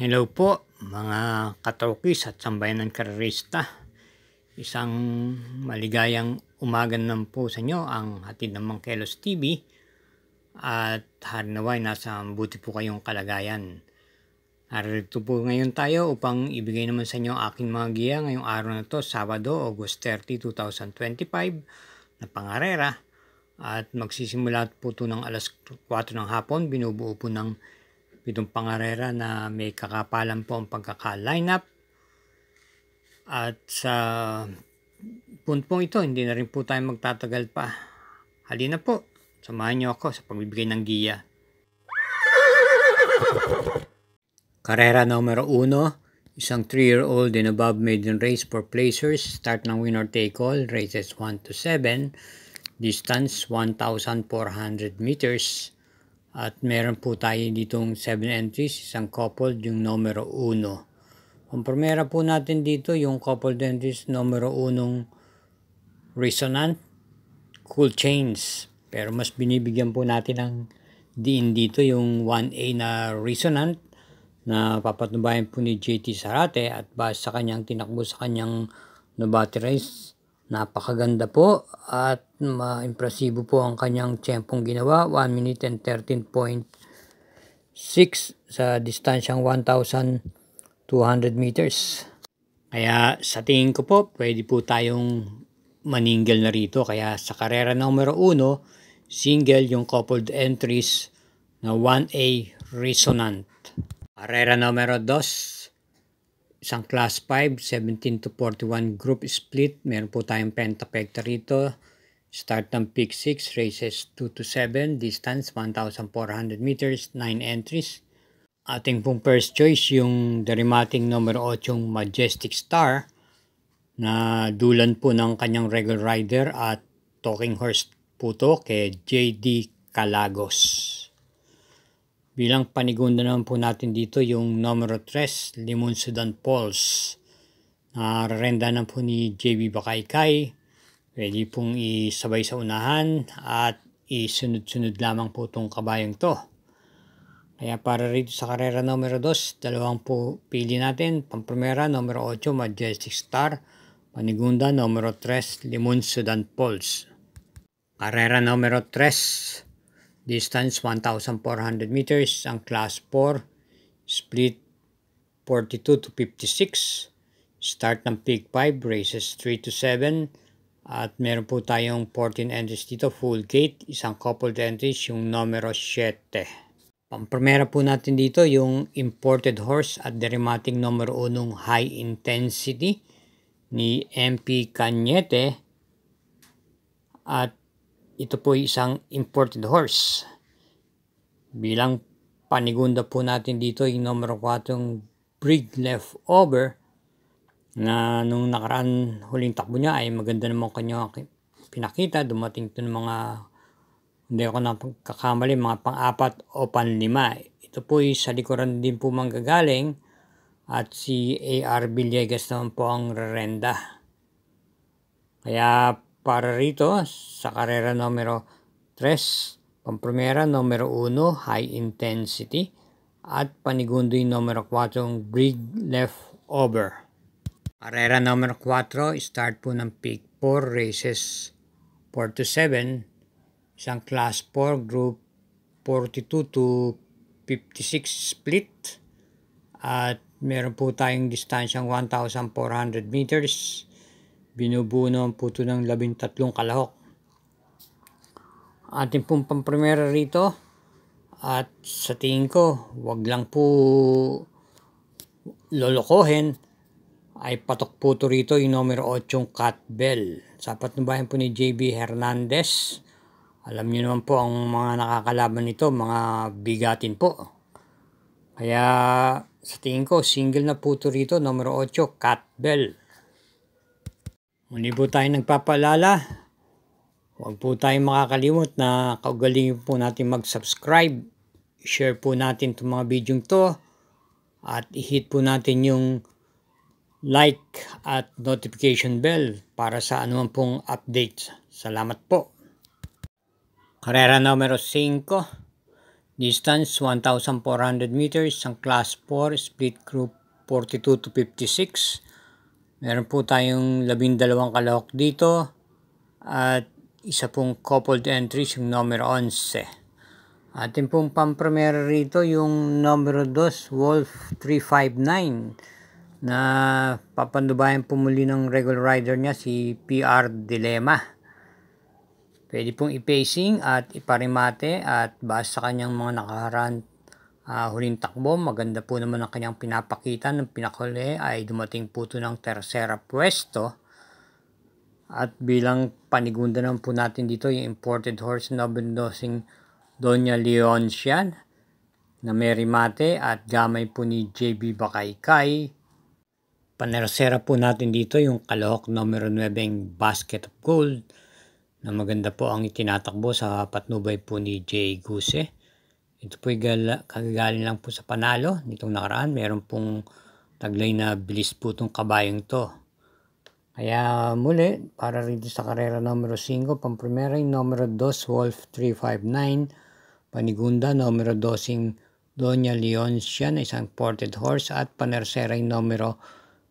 Hello po mga katokis at sambayanan karerista. Isang maligayang umaga naman po sa inyo ang hatid ng Mangkelos TV at harinaway nasa buti po kayong kalagayan. Narito po ngayon tayo upang ibigay naman sa inyo ang aking mga giya ngayong araw na to, Sabado, August 30, 2025 na pangarera. At magsisimula po ito ng alas 4 ng hapon, binubuo po ng itong pangarera na may kakapalan po ang pagkaka-line up. At sa puntong ito, hindi na rin po tayo magtatagal pa. Halina po, samahan niyo ako sa pagbibigay ng giya. Karera numero 1, isang 3-year-old and above maiden race for placers. Start ng winner take all, races 1 to 7, distance 1,400 meters. At meron po tayo ditong 7 entries, isang coupled yung numero 1. Ang primera po natin dito yung coupled entries numero 1 resonant, cool chains. Pero mas binibigyan po natin ng diin dito yung 1A na resonant na papatubayan po ni JT Zarate at base sa kanyang tinakbo sa kanyang Nobati race. Napakaganda po at maimpresibo po ang kanyang tiyempong ginawa, 1 minute and 13.6 sa distansyang 1,200 meters. Kaya sa tingin ko po, pwede po tayong maningil na rito. Kaya sa karera numero 1, single yung coupled entries na 1A resonant. Karera numero 2, isang class 5, 17 to 41 group split. Meron po tayong pentapekta rito. Start ng pick 6, races 2 to 7, distance 1,400 meters, 9 entries. Ating pong first choice yung dramatic numero 8, Majestic Star, na dulan po ng kanyang regular rider at talking horse po to kay JD Calagos. Bilang panigunda naman po natin dito yung numero 3, Limon Sudan Pulse. Nararenda na po ni JB Bakaykay. Pwede pong isabay sa unahan at isunod-sunod lamang po itong kabayong to. Kaya para rito sa karera numero 2, dalawang po pili natin. Pamprimera, numero 8, Majestic Star. Panigunda, numero 3, Limon Sudan Pulse. Karera numero 3. Distance 1,400 meters, ang class 4, split 42 to 56. Start ng pick 5, races 3 to 7. At meron po tayong 14 entries dito, full gate, isang coupled entries, yung numero 7. Pamprimera po natin dito yung imported horse at dramatic numero 1, high intensity ni MP Cañete. At ito po isang imported horse. Bilang panigunda po natin dito yung numero 4, Brig Leftover, na nung nakaraan huling takbo niya ay maganda naman kanya pinakita. Dumating ito ng mga, hindi ako nakakakamali, mga pang-4 o pang-5. Ito po sa likuran din po manggagaling at si AR Villegas naman po ang rerenda. Kaya para rito sa karera numero 3, pamprimera numero 1, high intensity, at panigundo yung numero 4, Brig Leftover. Karera numero 4, start po ng pick 4, races 4 to 7, isang class 4, group 42 to 56 split, at meron po tayong distansyang 1,400 meters. Binubuo naman po ito ng 13 kalahok. Ating pong pamprimera rito. At sa tingin ko, wag lang po lolokohin. Ay patok po ito rito yung numero 8, Cat Bell. Sa patnubayan po ni JB Hernandez. Alam niyo naman po ang mga nakakalaban nito, mga bigatin po. Kaya sa tingin ko, single na po ito rito, numero 8, Cat Bell. Muli po tayo nagpapaalala, huwag po tayong makakalimot na kaugalingan po natin mag-subscribe. Share po natin itong mga video to at i-hit po natin yung like at notification bell para sa anuman pong updates. Salamat po. Karera numero 5, Distance 1,400 meters. Ang class 4, split group 42 to 56. Meron po tayong 12 kalahok dito at isa pong coupled entries yung numero 11. Atin pong pampremera rito yung numero 2, Wolf 359 na papandubayan po muli ng regular rider niya si PR Dilema. Pwede pong i-pacing at iparimate at base sa kanyang mga nakaharaan huling takbo, maganda po naman ang kanyang pinapakita. Ng pinakahuli ay dumating po ito ng tersera pwesto. At bilang panigunda naman po natin dito yung imported horse na bendosing Doña Leoncia na may rimate at gamay po ni JB Bakaykay. Panersera po natin dito yung kalahok numero 9 Basket of Gold na maganda po ang itinatakbo sa patnubay po ni Jay Guse. Ito po kagagaling lang po sa panalo nitong nakaraan. Meron pong taglay na bilis po itong kabayong to. Kaya muli, para rito sa karera numero 5, pampremera yung numero 2, Wolf 359, panigunda numero 2, Doña Leoncia na isang imported horse at panersera yung numero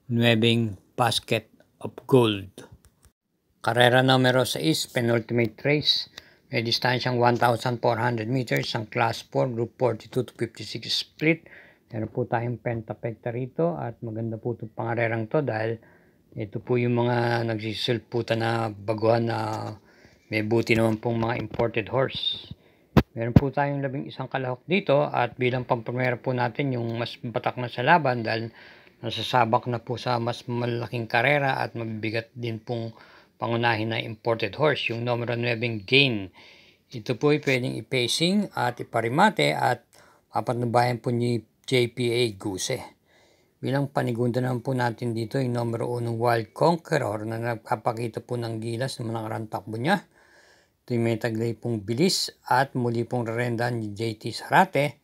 9, Basket of Gold. Karera numero 6, penultimate race. May distansyang 1,400 meters, ang class 4, group 42 to 56 split. Meron po tayong pentapekta rito at maganda po itong pangarerang to dahil ito po yung mga nagsisulputan na baguhan na may buti naman pong mga imported horse. Meron po tayong 11 kalahok dito at bilang pampremera po natin yung mas batak na sa laban dahil nasasabak na po sa mas malaking karera at mabibigat din pong pangunahin na imported horse, yung numero 9 Gain. Ito po ay pwedeng i-pacing at iparimate at papanubayan po ni JPA Guse. Bilang panigunda naman po natin dito yung numero 1 Wild Conqueror na nagpapakita po ng gilas ng nakarang takbo niya. Ito yung may taglay pong bilis at muli pong rerendahan ni JT Sarate.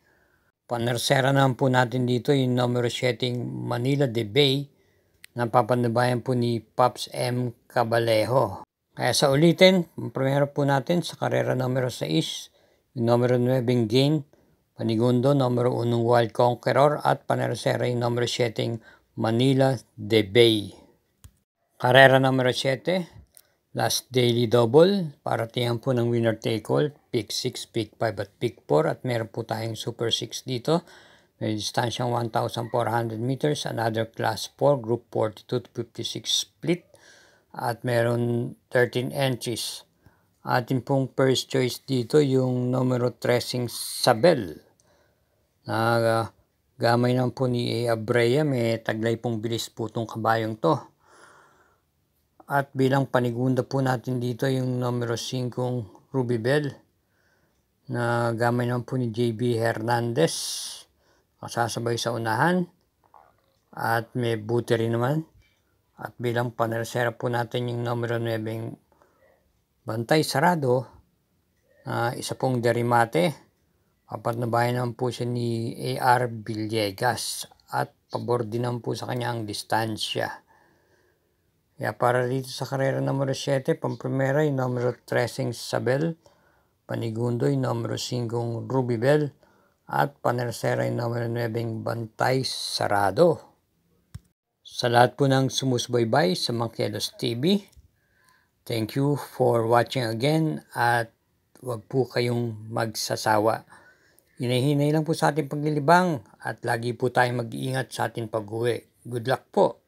Panersera naman po natin dito yung numero 7 Manila de Bay na papanubayan po ni Pops M. Cabalejo. Kaya sa ulitin, primero po natin sa karera numero 6, yung numero 9 Gain, panigundo numero 1 Wild Conqueror at panersera yung numero 7 Manila de Bay. Karera numero 7, last daily double, para tiyan po ng winner take all, pick 6, pick 5 at pick 4 at meron po tayong super 6 dito. May distansyang 1,400 meters, another class 4, group 42 to 56 split, at meron 13 entries. Atin pong first choice dito yung numero 13 Sabel. Na gamay naman po ni A. Abrea, may taglay pong bilis po itong kabayong to. At bilang panigunda po natin dito yung numero 5 Ruby Bell na gamay naman po ni JB Hernandez. Masasabay sa unahan at may buti rin naman. At bilang panersera po natin yung numero 9 Bantay Sarado, isa pong derimate. Papatnubayan naman po siya ni AR Villegas at pabor din naman po sa kanya ang distansya. Kaya para dito sa karera numero 7, pampremera yung numero 13 Sabel, panigundo yung numero 5 Ruby Bell, at panersera yung numero 9 Bantay Sarado. Sa lahat po ng sumusubaybay sa Mangkelos TV, thank you for watching again at wag po kayong magsasawa. Hinahinay lang po sa ating paglilibang at lagi po tayong mag-iingat sa ating pag-uwi. Good luck po!